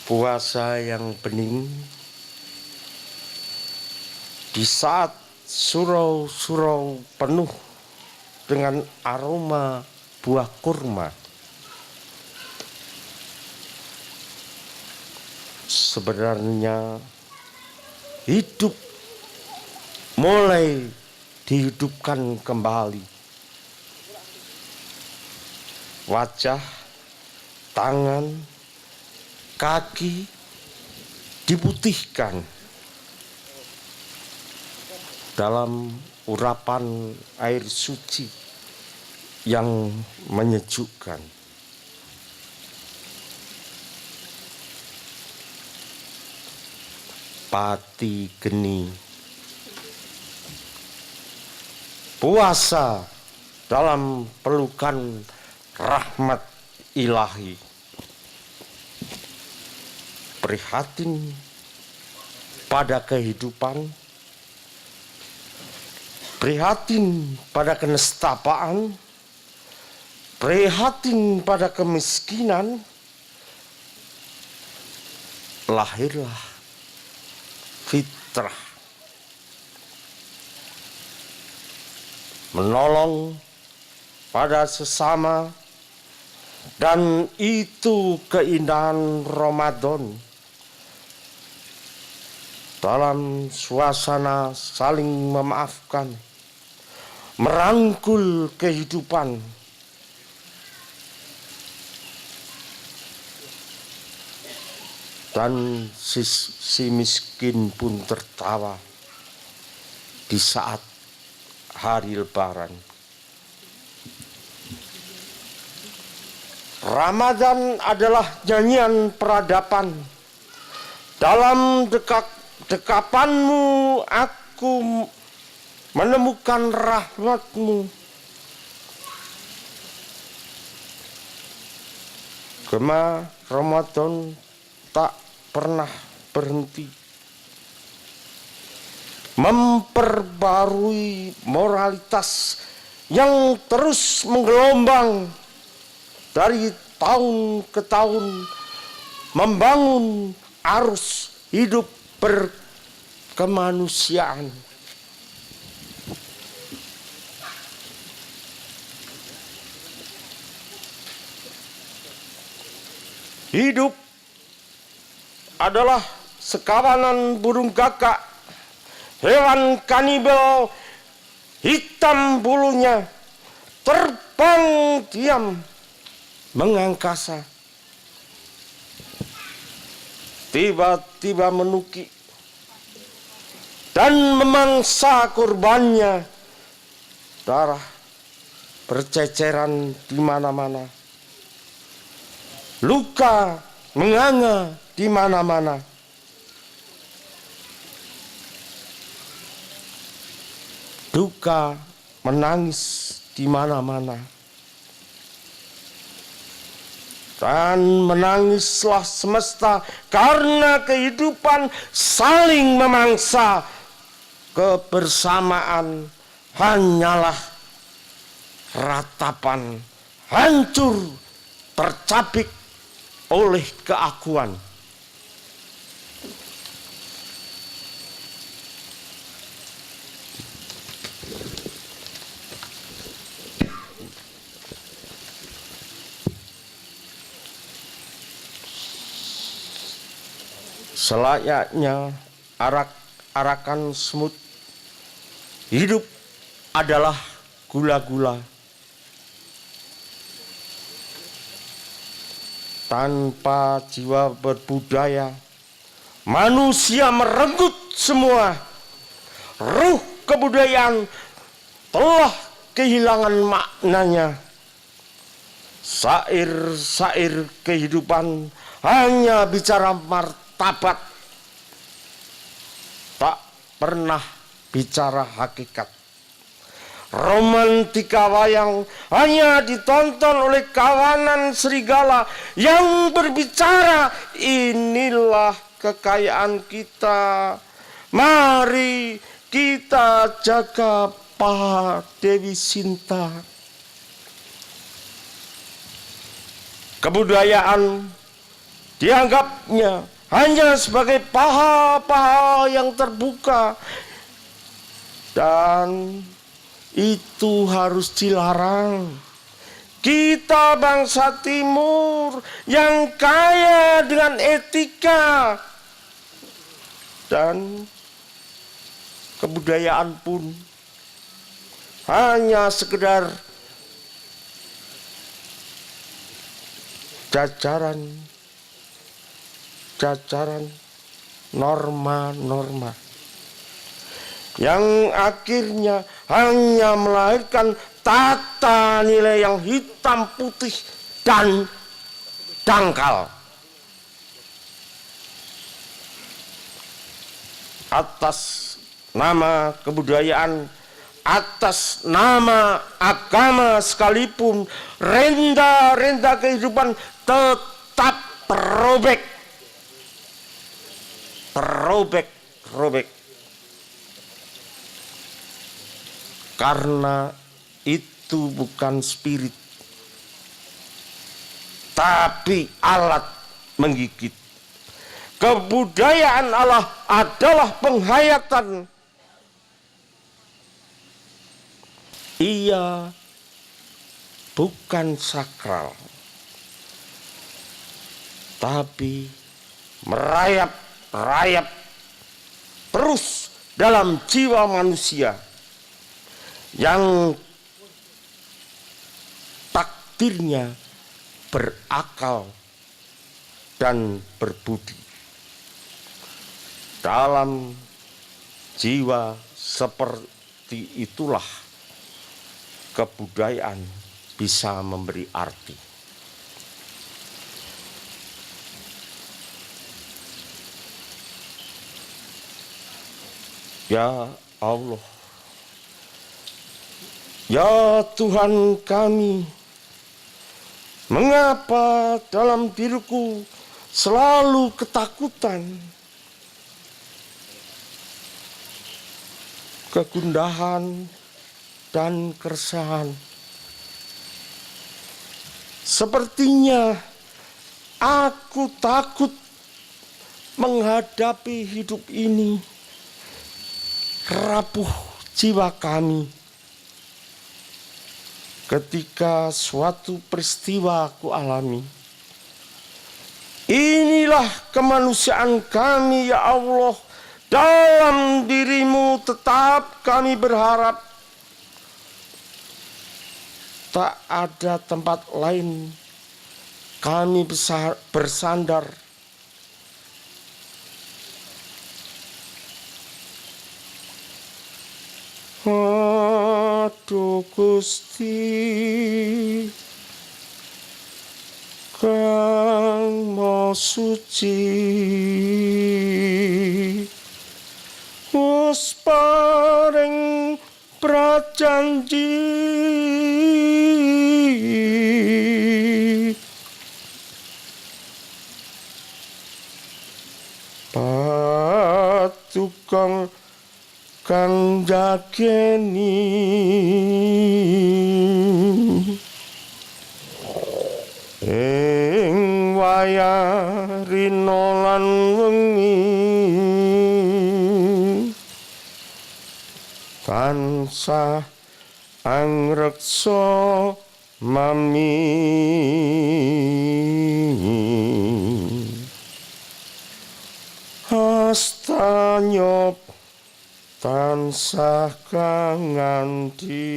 puasa yang bening di saat surau-surau penuh dengan aroma buah kurma. Sebenarnya hidup mulai dihidupkan kembali. Wajah, tangan, kaki diputihkan dalam urapan air suci yang menyejukkan. Pati geni, puasa dalam pelukan rahmat ilahi, prihatin pada kehidupan, prihatin pada kenestapaan, prihatin pada kemiskinan. Lahirlah fitrah menolong pada sesama, dan itu keindahan Ramadan. Dalam suasana saling memaafkan, merangkul kehidupan, dan si miskin pun tertawa di saat hari Lebaran. Ramadan adalah nyanyian peradaban. Dalam dekapanmu aku menemukan rahmatmu. Gema Ramadan tak pernah berhenti memperbarui moralitas yang terus menggelombang dari tahun ke tahun, membangun arus hidup berkemanusiaan. Hidup adalah sekawanan burung gagak, hewan kanibal hitam bulunya, terbang diam mengangkasa, tiba-tiba menukik dan memangsa kurbannya. Darah berceceran di mana-mana, luka menganga di mana-mana. Duka menangis di mana-mana. Dan menangislah semesta karena kehidupan saling memangsa. Kebersamaan hanyalah ratapan hancur tercapik oleh keakuan. Selayaknya arak-arakan semut, hidup adalah gula-gula. Tanpa jiwa berbudaya, manusia merenggut semua. Ruh kebudayaan telah kehilangan maknanya. Sair-sair kehidupan hanya bicara martabat, tak pernah bicara hakikat. Romantika wayang hanya ditonton oleh kawanan serigala yang berbicara, inilah kekayaan kita, mari kita jaga paha Dewi Sinta. Kebudayaan dianggapnya hanya sebagai paha-paha yang terbuka, dan itu harus dilarang. Kita bangsa Timur yang kaya dengan etika dan kebudayaan pun hanya sekedar jajaran norma-norma yang akhirnya hanya melahirkan tata nilai yang hitam putih dan dangkal. Atas nama kebudayaan, atas nama agama sekalipun, renda-renda kehidupan tetap terobek. Karena itu bukan spirit, tapi alat menggigit. Kebudayaan Allah adalah penghayatan. Ia bukan sakral, tapi merayap terus dalam jiwa manusia yang takdirnya berakal dan berbudi. Dalam jiwa seperti itulah kebudayaan bisa memberi arti. Ya Allah, ya Tuhan kami, mengapa dalam diriku selalu ketakutan, kegundahan, dan keresahan? Sepertinya aku takut menghadapi hidup ini. Rapuh jiwa kami ketika suatu peristiwa aku alami. Inilah kemanusiaan kami, ya Allah. Dalam dirimu tetap kami berharap. Tak ada tempat lain kami bersandar. Aduh Gusti, Kang Maha Suci, wis paring prajanji patukang kang jageni ing wayah rina lan wengi, tansah angreksa mami. Hastanyop tansah kanganti.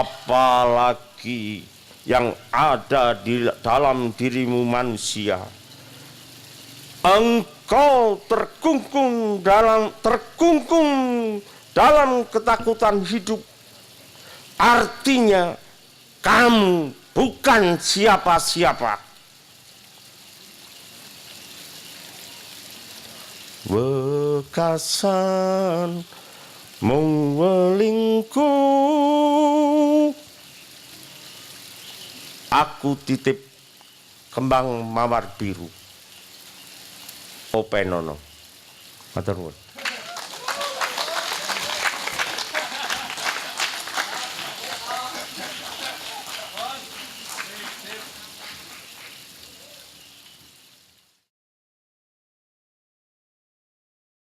Apalagi yang ada di dalam dirimu manusia, engkau terkungkung dalam ketakutan hidup. Artinya kamu bukan siapa-siapa. Wekasan mung welingku, aku titip kembang mawar biru. Openono. Matur nuwun.